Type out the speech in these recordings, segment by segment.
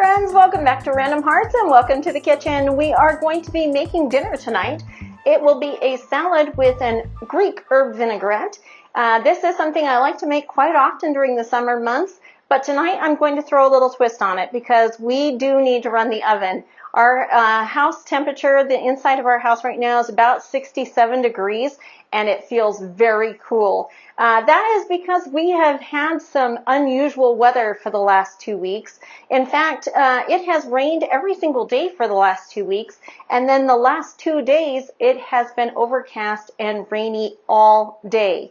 friends, welcome back to Random Hearts and welcome to the kitchen. We are going to be making dinner tonight. It will be a salad with a Greek herb vinaigrette. This is something I like to make quite often during the summer months, but tonight I'm going to throw a little twist on it because we do need to run the oven. Our house temperature, the inside of our house right now is about 67 degrees and it feels very cool. That is because we have had some unusual weather for the last 2 weeks. In fact, it has rained every single day for the last 2 weeks, and then the last 2 days it has been overcast and rainy all day.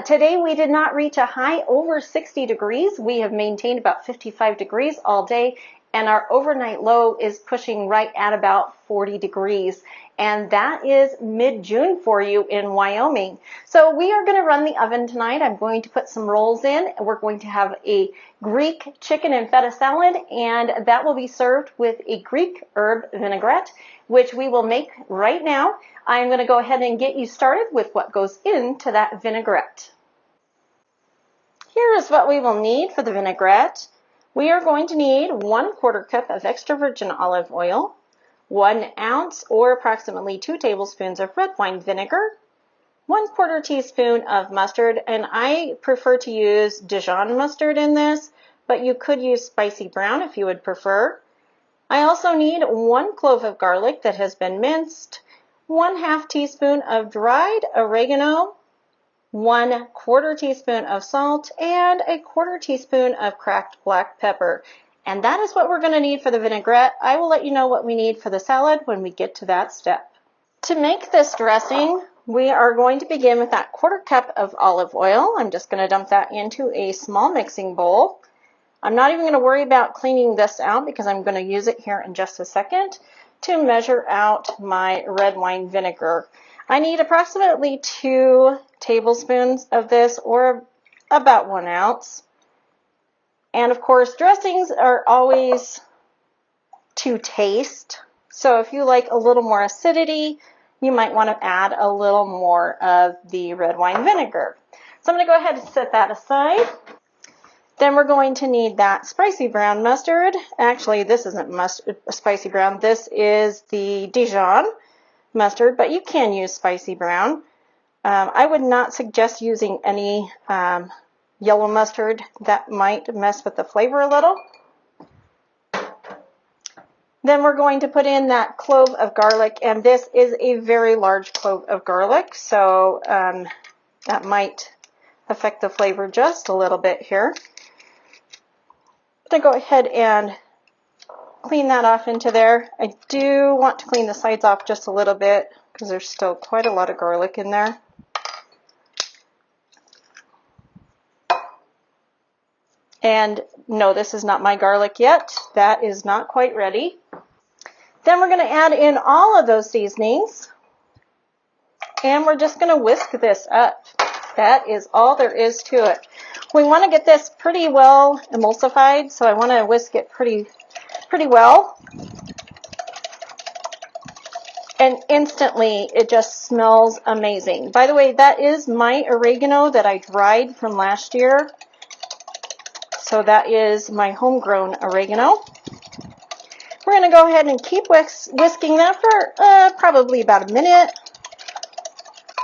Today we did not reach a high over 60 degrees. We have maintained about 55 degrees all day, and our overnight low is pushing right at about 40 degrees. And that is mid-June for you in Wyoming. So we are going to run the oven tonight. I'm going to put some rolls in. We're going to have a Greek chicken and feta salad, and that will be served with a Greek herb vinaigrette, which we will make right now. I'm going to go ahead and get you started with what goes into that vinaigrette. Here is what we will need for the vinaigrette. We are going to need 1/4 cup of extra virgin olive oil, 1 ounce or approximately 2 tablespoons of red wine vinegar, 1/4 teaspoon of mustard, and I prefer to use Dijon mustard in this, but you could use spicy brown if you would prefer. I also need 1 clove of garlic that has been minced, 1/2 teaspoon of dried oregano, 1/4 teaspoon of salt, and 1/4 teaspoon of cracked black pepper. And that is what we're going to need for the vinaigrette. I will let you know what we need for the salad when we get to that step. To make this dressing, we are going to begin with that 1/4 cup of olive oil. I'm just going to dump that into a small mixing bowl. I'm not even going to worry about cleaning this out because I'm going to use it here in just a second to measure out my red wine vinegar. I need approximately 2 tablespoons of this, or about 1 ounce. And of course, dressings are always to taste. So if you like a little more acidity, you might want to add a little more of the red wine vinegar. So I'm going to go ahead and set that aside. Then we're going to need that spicy brown mustard. Actually, this isn't spicy brown. This is the Dijon mustard, but you can use spicy brown. I would not suggest using any yellow mustard. That might mess with the flavor a little. Then we're going to put in that clove of garlic, and this is a very large clove of garlic, so that might affect the flavor just a little bit here. I'm going to go ahead and clean that off into there. I do want to clean the sides off just a little bit because there's still quite a lot of garlic in there. And no, this is not my garlic yet. That is not quite ready. Then we're going to add in all of those seasonings, and we're just going to whisk this up. That is all there is to it. We want to get this pretty well emulsified, so I want to whisk it pretty well. And instantly, it just smells amazing. By the way, that is my oregano that I dried from last year. So that is my homegrown oregano. We're going to go ahead and keep whisking that for probably about a minute.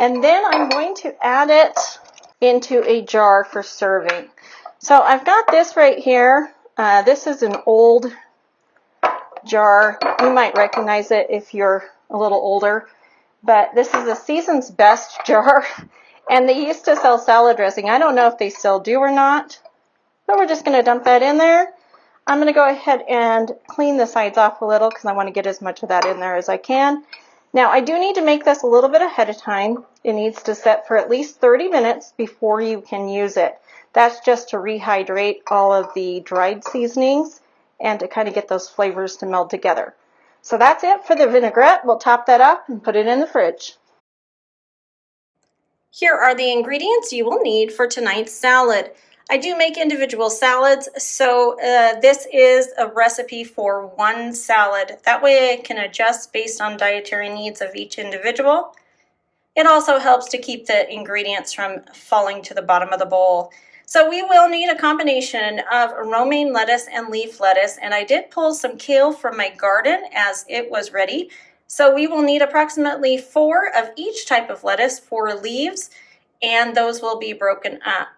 And then I'm going to add it into a jar for serving. So I've got this right here. This is an old jar. You might recognize it if you're a little older. But this is a Season's Best jar. And they used to sell salad dressing. I don't know if they still do or not. But we're just going to dump that in there. I'm going to go ahead and clean the sides off a little because I want to get as much of that in there as I can. Now, I do need to make this a little bit ahead of time. It needs to set for at least 30 minutes before you can use it. That's just to rehydrate all of the dried seasonings and to kind of get those flavors to meld together. So that's it for the vinaigrette. We'll top that up and put it in the fridge. Here are the ingredients you will need for tonight's salad. I do make individual salads, so this is a recipe for one salad. That way I can adjust based on dietary needs of each individual. It also helps to keep the ingredients from falling to the bottom of the bowl. So we will need a combination of romaine lettuce and leaf lettuce, and I did pull some kale from my garden as it was ready. So we will need approximately 4 of each type of lettuce, 4 leaves, and those will be broken up.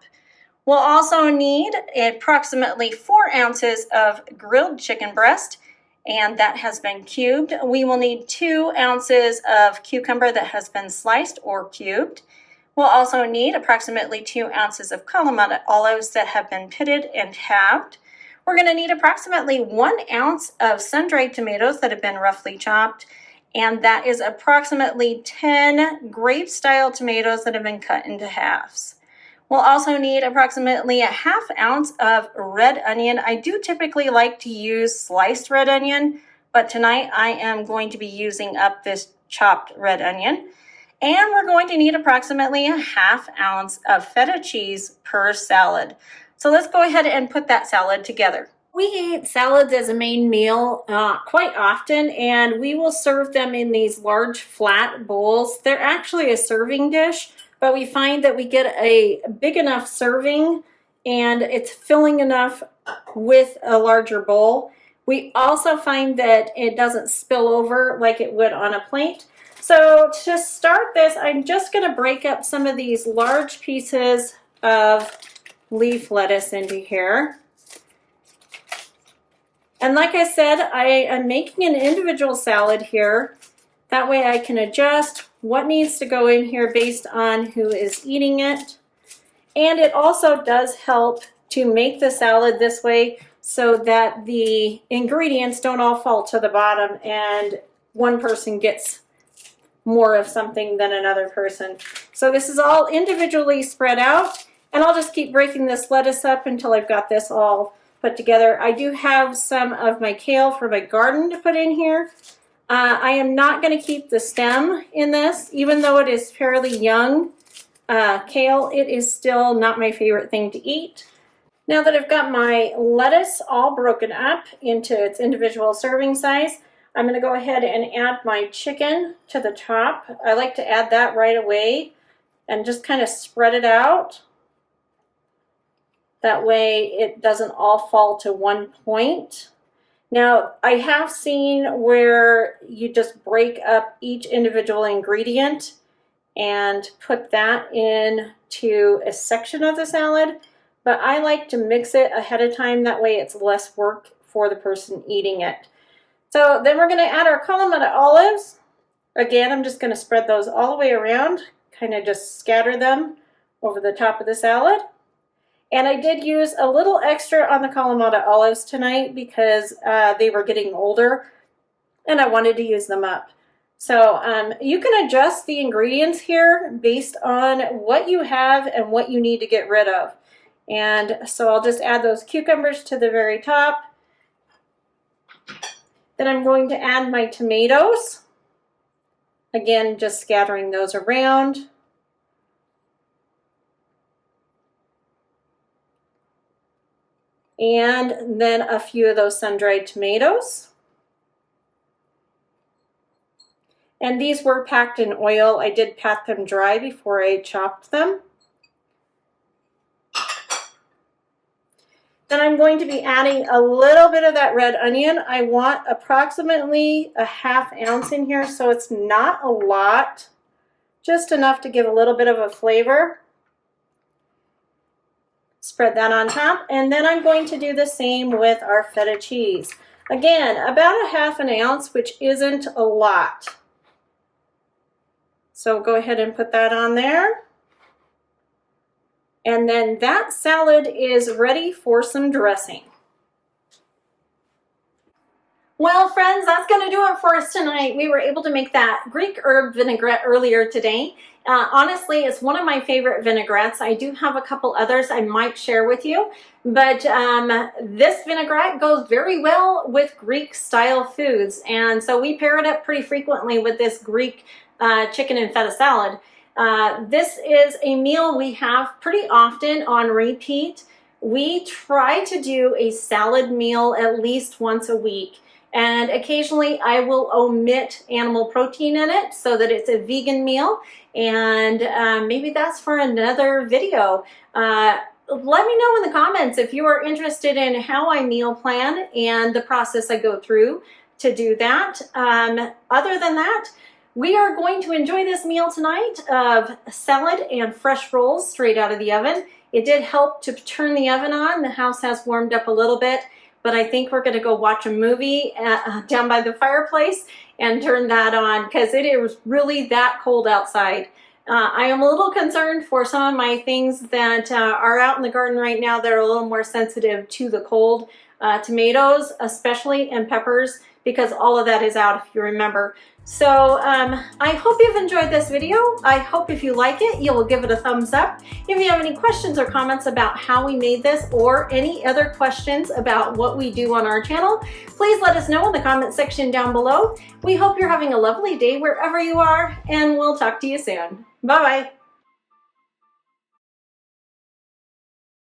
We'll also need approximately 4 ounces of grilled chicken breast, and that has been cubed. We will need 2 ounces of cucumber that has been sliced or cubed. We'll also need approximately 2 ounces of Kalamata olives that have been pitted and halved. We're going to need approximately 1 ounce of sun-dried tomatoes that have been roughly chopped, and that is approximately 10 grape-style tomatoes that have been cut into halves. We'll also need approximately a ½ ounce of red onion. I do typically like to use sliced red onion, but tonight I am going to be using up this chopped red onion. And we're going to need approximately a ½ ounce of feta cheese per salad. So let's go ahead and put that salad together. We eat salads as a main meal quite often, and we will serve them in these large flat bowls. They're actually a serving dish, but we find that we get a big enough serving and it's filling enough with a larger bowl. We also find that it doesn't spill over like it would on a plate. So to start this, I'm just going to break up some of these large pieces of leaf lettuce into here. And like I said, I am making an individual salad here. That way I can adjust what needs to go in here based on who is eating it. And it also does help to make the salad this way so that the ingredients don't all fall to the bottom and one person gets more of something than another person. So this is all individually spread out, and I'll just keep breaking this lettuce up until I've got this all put together. I do have some of my kale from my garden to put in here. I am not going to keep the stem in this, even though it is fairly young kale. It is still not my favorite thing to eat. Now that I've got my lettuce all broken up into its individual serving size, I'm going to go ahead and add my chicken to the top. I like to add that right away and just kind of spread it out. That way it doesn't all fall to one point. Now, I have seen where you just break up each individual ingredient and put that into a section of the salad, but I like to mix it ahead of time. That way it's less work for the person eating it. So then we're going to add our Kalamata olives. Again, I'm just going to spread those all the way around, kind of just scatter them over the top of the salad. And I did use a little extra on the Kalamata olives tonight because they were getting older and I wanted to use them up. So you can adjust the ingredients here based on what you have and what you need to get rid of. And so I'll just add those cucumbers to the very top. Then I'm going to add my tomatoes. Again, just scattering those around. And then a few of those sun-dried tomatoes. And these were packed in oil. I did pat them dry before I chopped them. Then I'm going to be adding a little bit of that red onion. I want approximately a ½ ounce in here, so it's not a lot, just enough to give a little bit of a flavor. Spread that on top, and then I'm going to do the same with our feta cheese. Again, about a ½ ounce, which isn't a lot. So go ahead and put that on there. And then that salad is ready for some dressing. Well, friends, that's going to do it for us tonight. We were able to make that Greek herb vinaigrette earlier today. Honestly, it's one of my favorite vinaigrettes. I do have a couple others I might share with you, but this vinaigrette goes very well with Greek style foods. And so we pair it up pretty frequently with this Greek chicken and feta salad. This is a meal we have pretty often on repeat. We try to do a salad meal at least once a week. And occasionally I will omit animal protein in it so that it's a vegan meal. And maybe that's for another video. let me know in the comments if you are interested in how I meal plan and the process I go through to do that. Other than that, we are going to enjoy this meal tonight of salad and fresh rolls straight out of the oven. It did help to turn the oven on. The house has warmed up a little bit, but I think we're going to go watch a movie down by the fireplace and turn that on because it is really that cold outside. I am a little concerned for some of my things that are out in the garden right now that are a little more sensitive to the cold. Tomatoes especially, and peppers, because all of that is out, if you remember. So I hope you've enjoyed this video. I hope if you like it, you will give it a thumbs up. If you have any questions or comments about how we made this or any other questions about what we do on our channel, please let us know in the comment section down below. We hope you're having a lovely day wherever you are, and we'll talk to you soon. Bye-bye.